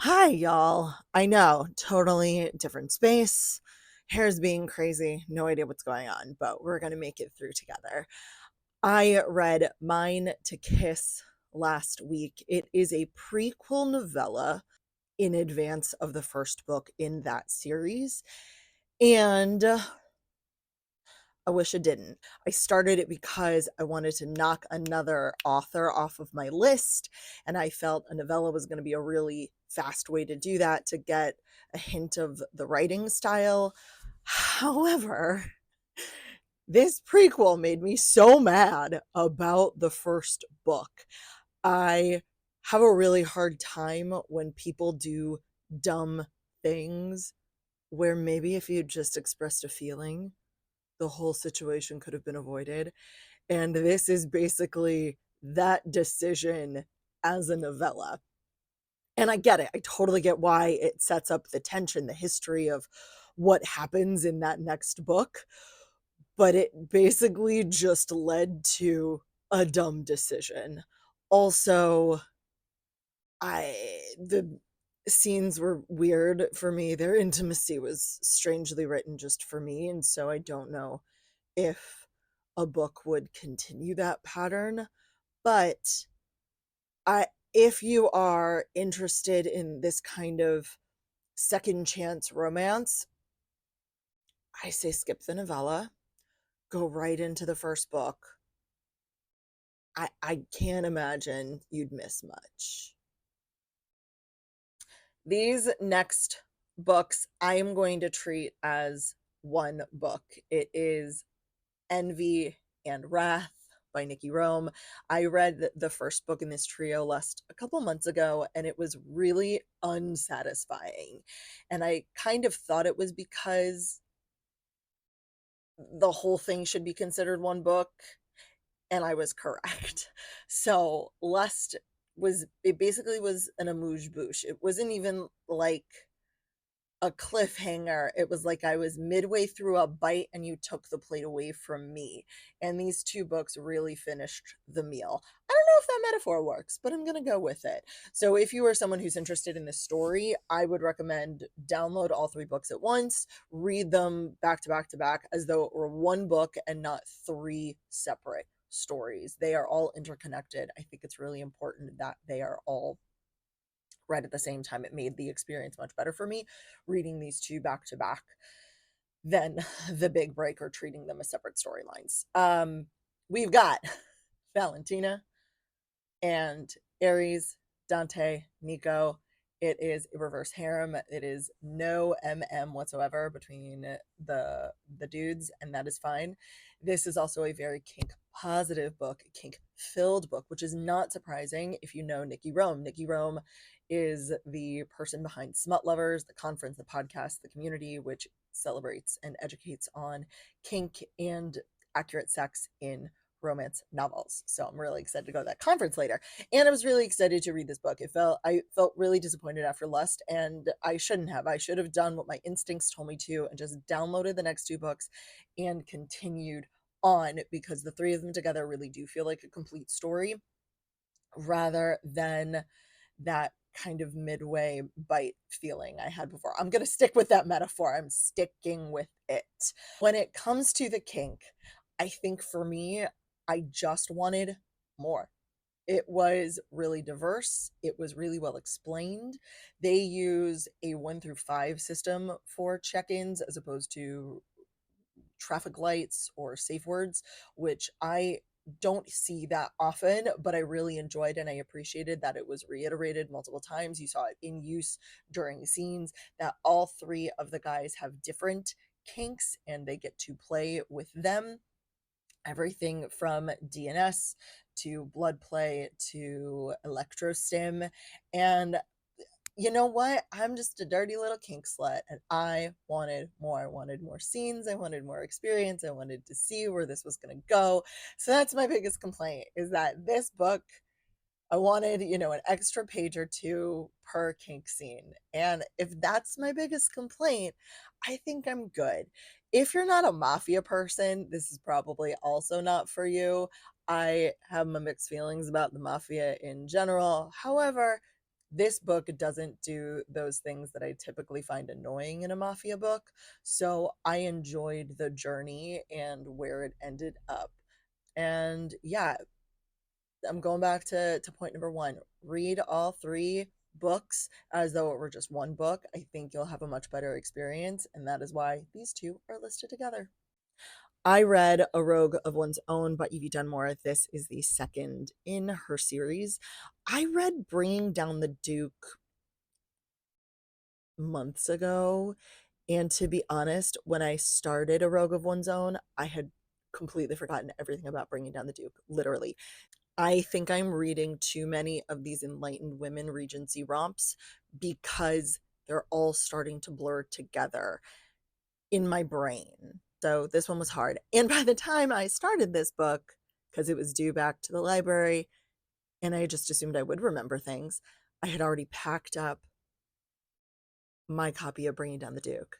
Hi, y'all. I know, totally different space. Hair's being crazy. No idea what's going on, but we're going to make it through together. I read Mine to Kiss last week. It is a prequel novella in advance of the first book in that series. And I wish I didn't. I started it because I wanted to knock another author off of my list, and I felt a novella was going to be a really fast way to do that to get a hint of the writing style. However, this prequel made me so mad about the first book. I have a really hard time when people do dumb things where maybe if you just expressed a feeling, the whole situation could have been avoided. And this is basically that decision as a novella. And I get it. I totally get why it sets up the tension, the history of what happens in that next book. But it basically just led to a dumb decision. Also, the scenes were weird for me. Their intimacy was strangely written just for me. And so I don't know if a book would continue that pattern. But I if you are interested in this kind of second chance romance, I say skip the novella, go right into the first book. I can't imagine you'd miss much. These next books I am going to treat as one book. It is Envy and Wrath by Nikki Rome. I read the first book in this trio last a couple months ago, and it was really unsatisfying. And I kind of thought it was because the whole thing should be considered one book, and I was correct. So Lust it basically was an amuse bouche. It wasn't even like a cliffhanger. It was like I was midway through a bite and you took the plate away from me. And these two books really finished the meal. I don't know if that metaphor works, but I'm going to go with it. So if you are someone who's interested in this story, I would recommend download all three books at once, read them back to back to back as though it were one book and not three separate stories. They are all interconnected. I think it's really important that they are all read at the same time. It made the experience much better for me reading these two back to back than the big break or treating them as separate storylines. We've got Valentina and Aries, Dante, Nico. It is a reverse harem. It is no MM whatsoever between the dudes, and that is fine. This is also a very kink positive book, kink filled book, which is not surprising if you know Nikki Rome. Nikki Rome is the person behind Smut Lovers, the conference, the podcast, the community, which celebrates and educates on kink and accurate sex in romance novels. So I'm really excited to go to that conference later. And I was really excited to read this book. I felt really disappointed after Lust, and I shouldn't have. I should have done what my instincts told me to and just downloaded the next two books and continued on, because the three of them together really do feel like a complete story rather than that kind of midway bite feeling I had before. I'm going to stick with that metaphor. I'm sticking with it. When it comes to the kink, I think for me, I just wanted more. It was really diverse. It was really well explained. They use a 1 through 5 system for check-ins as opposed to traffic lights or safe words, which I don't see that often, but I really enjoyed and I appreciated that it was reiterated multiple times. You saw it in use during scenes, that all three of the guys have different kinks and they get to play with them. Everything from DNS to blood play to electrostim. And you know what? I'm just a dirty little kink slut, and I wanted more. I wanted more scenes. I wanted more experience. I wanted to see where this was going to go. So that's my biggest complaint, is that this book, I wanted, an extra page or two per kink scene. And if that's my biggest complaint, I think I'm good. If you're not a mafia person, this is probably also not for you. I have my mixed feelings about the mafia in general. However, This book doesn't do those things that I typically find annoying in a mafia book. So I enjoyed the journey and where it ended up. And yeah, I'm going back to point number one. Read all three books as though it were just one book. I think you'll have a much better experience, and that is why these two are listed together. I read A Rogue of One's Own by Evie Dunmore. This is the second in her series. I read Bringing Down the Duke months ago, and to be honest, when I started A Rogue of One's Own, I had completely forgotten everything about Bringing Down the Duke, literally. I think I'm reading too many of these enlightened women Regency romps because they're all starting to blur together in my brain. So this one was hard. And by the time I started this book, because it was due back to the library and I just assumed I would remember things, I had already packed up my copy of Bringing Down the Duke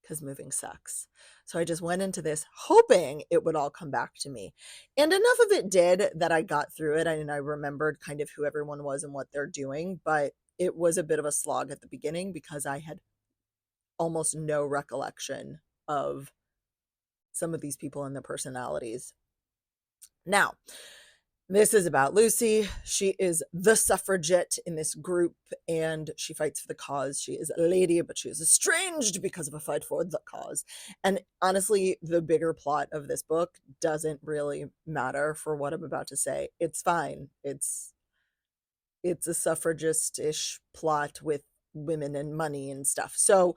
because moving sucks. So I just went into this hoping it would all come back to me. And enough of it did that I got through it. And I remembered kind of who everyone was and what they're doing. But it was a bit of a slog at the beginning because I had almost no recollection of some of these people and their personalities. Now, this is about Lucy. She is the suffragette in this group and she fights for the cause. She is a lady, but she is estranged because of a fight for the cause. And honestly, the bigger plot of this book doesn't really matter for what I'm about to say. It's fine. It's a suffragist-ish plot with women and money and stuff. So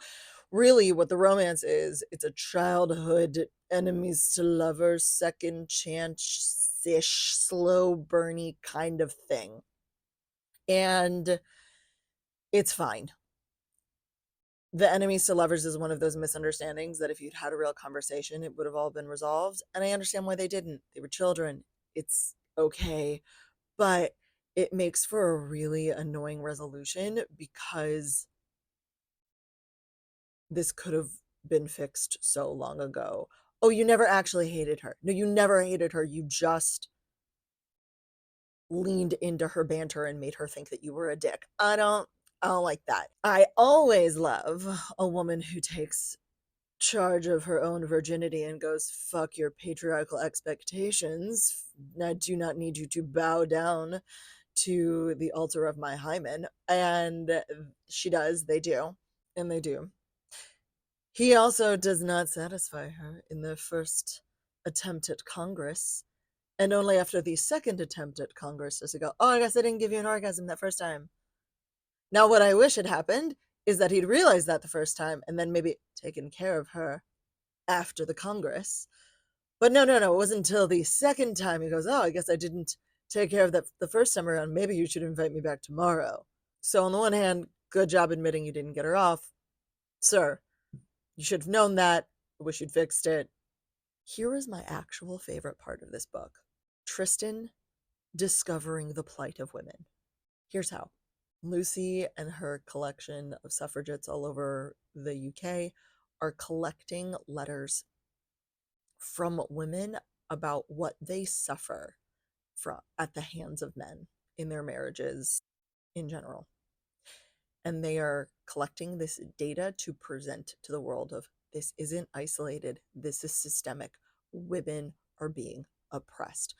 really what the romance is, it's a childhood enemies to lovers, second chance-ish, slow burny kind of thing. And it's fine. The enemies to lovers is one of those misunderstandings that if you'd had a real conversation, it would have all been resolved. And I understand why they didn't. They were children. It's okay. But it makes for a really annoying resolution because this could have been fixed so long ago. Oh, you never actually hated her. No, you never hated her. You just leaned into her banter and made her think that you were a dick. I don't like that. I always love a woman who takes charge of her own virginity and goes, fuck your patriarchal expectations. I do not need you to bow down to the altar of my hymen. And she does. They do. And they do. He also does not satisfy her in their first attempt at Congress. And only after the second attempt at Congress does he go, oh, I guess I didn't give you an orgasm that first time. Now, what I wish had happened is that he'd realized that the first time and then maybe taken care of her after the Congress. But no, it wasn't until the second time he goes, oh, I guess I didn't take care of that the first time around. Maybe you should invite me back tomorrow. So on the one hand, good job admitting you didn't get her off. Sir, you should have known that. I wish you'd fixed it. Here is my actual favorite part of this book. Tristan discovering the plight of women. Here's how. Lucy and her collection of suffragettes all over the UK are collecting letters from women about what they suffer from at the hands of men in their marriages in general. And they are collecting this data to present to the world of this isn't isolated, this is systemic. Women are being oppressed.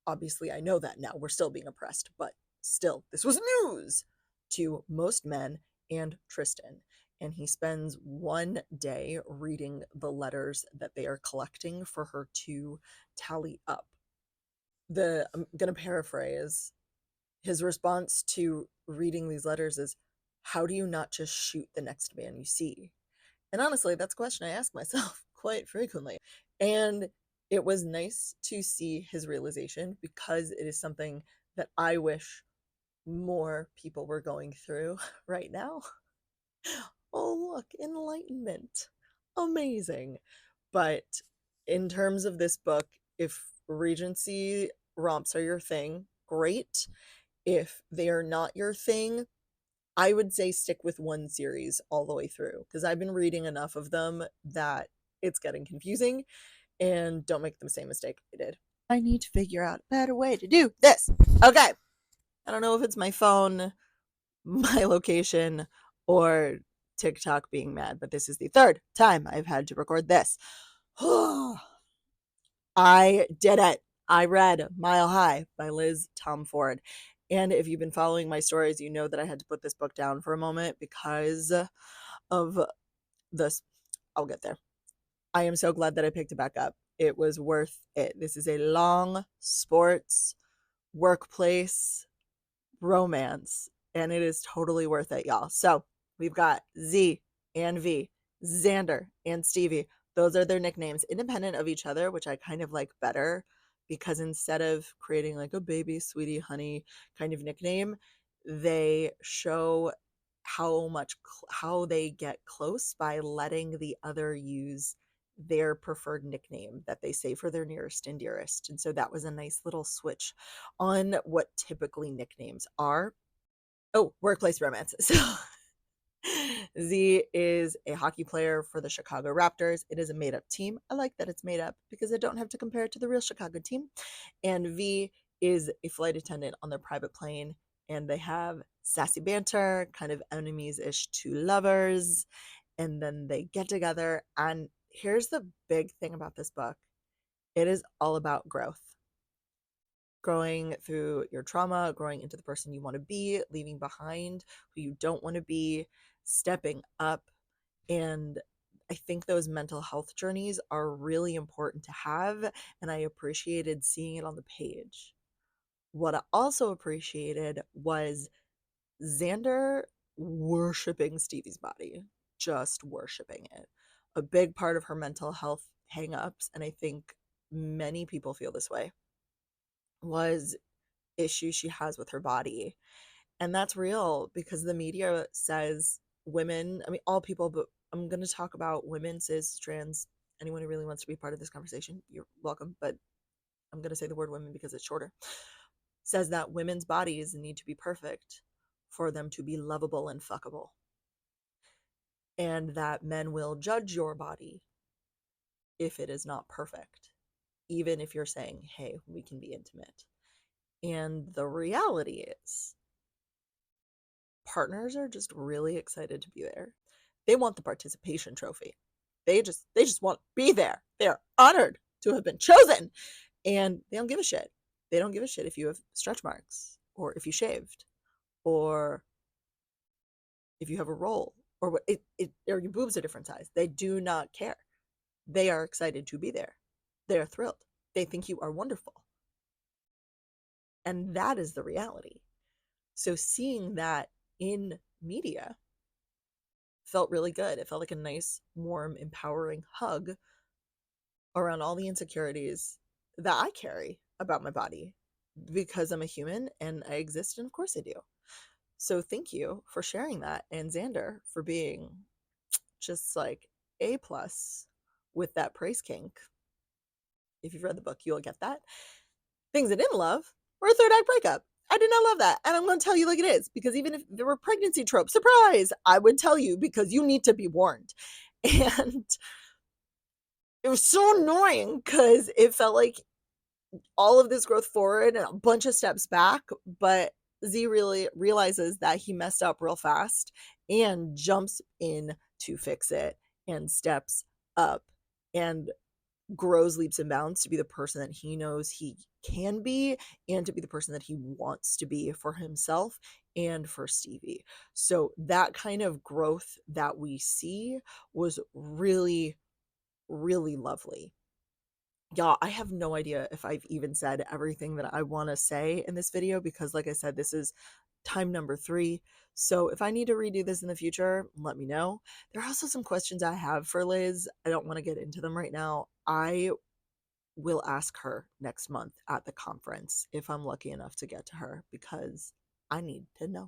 Obviously, I know that now. We're still being oppressed, but still, this was news to most men and Tristan. And he spends one day reading the letters that they are collecting for her to tally up. I'm going to paraphrase. His response to reading these letters is, how do you not just shoot the next man you see? And honestly, that's a question I ask myself quite frequently. And it was nice to see his realization because it is something that I wish more people were going through right now. Oh, look, enlightenment. Amazing. But in terms of this book, if Regency romps are your thing, great. If they are not your thing, I would say stick with one series all the way through because I've been reading enough of them that it's getting confusing, and don't make the same mistake I did. I need to figure out a better way to do this. Okay. I don't know if it's my phone my location or TikTok being mad, but this is the third time I've had to record this. I did it. I read Mile High by Liz Tomforde. And if you've been following my stories, you know that I had to put this book down for a moment because of this. I'll get there. I am so glad that I picked it back up. It was worth it. This is a long sports workplace romance, and it is totally worth it, y'all. So we've got Z and V, Xander and Stevie. Those are their nicknames, independent of each other, which I kind of like better because instead of creating like a baby, sweetie, honey kind of nickname, they show how they get close by letting the other use their preferred nickname that they say for their nearest and dearest. And so that was a nice little switch on what typically nicknames are. Oh, workplace romance. So Z is a hockey player for the Chicago Raptors. It is a made up team. I like that it's made up because I don't have to compare it to the real Chicago team. And V is a flight attendant on their private plane. And they have sassy banter, kind of enemies ish to lovers. And then they get together. And here's the big thing about this book, it is all about growth. Growing through your trauma, growing into the person you want to be, leaving behind who you don't want to be, stepping up. And I think those mental health journeys are really important to have. And I appreciated seeing it on the page. What I also appreciated was Xander worshiping Stevie's body, just worshiping it. A big part of her mental health hangups, and I think many people feel this way, was issues she has with her body. And that's real because the media says women, I mean, all people, but I'm going to talk about women, cis, trans, anyone who really wants to be part of this conversation, you're welcome. But I'm going to say the word women because it's shorter. Says that women's bodies need to be perfect for them to be lovable and fuckable. And that men will judge your body if it is not perfect, even if you're saying, hey, we can be intimate. And the reality is, partners are just really excited to be there. They want the participation trophy. They just want to be there. They're honored to have been chosen. And they don't give a shit. They don't give a shit if you have stretch marks or if you shaved or if you have a roll or what or your boobs are different size. They do not care. They are excited to be there. They are thrilled. They think you are wonderful. And that is the reality. So seeing that in media felt really good. It felt like a nice, warm, empowering hug around all the insecurities that I carry about my body because I'm a human and I exist, and of course I do. So thank you for sharing that, and Xander for being just like A plus with that praise kink. If you've read the book, you'll get that. Things I didn't love were a third act breakup. I did not love that. And I'm going to tell you like it is, because even if there were pregnancy tropes, surprise, I would tell you because you need to be warned. And it was so annoying because it felt like all of this growth forward and a bunch of steps back, but Z really realizes that he messed up real fast and jumps in to fix it and steps up and grows leaps and bounds to be the person that he knows he can be and to be the person that he wants to be for himself and for Stevie. So that kind of growth that we see was really, really lovely. Y'all, I have no idea if I've even said everything that I want to say in this video because, like I said, this is time number 3. So if I need to redo this in the future, let me know. There are also some questions I have for Liz. I don't want to get into them right now. I will ask her next month at the conference if I'm lucky enough to get to her because I need to know.